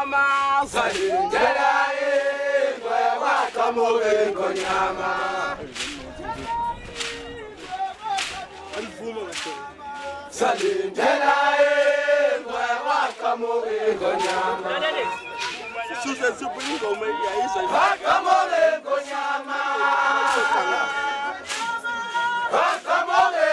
ngonyama salindela ingwe wakamuke ngonyama salindela ingwe wakamuke ngonyama Susan Superingo Maria wakamuke ngonyama wakamuke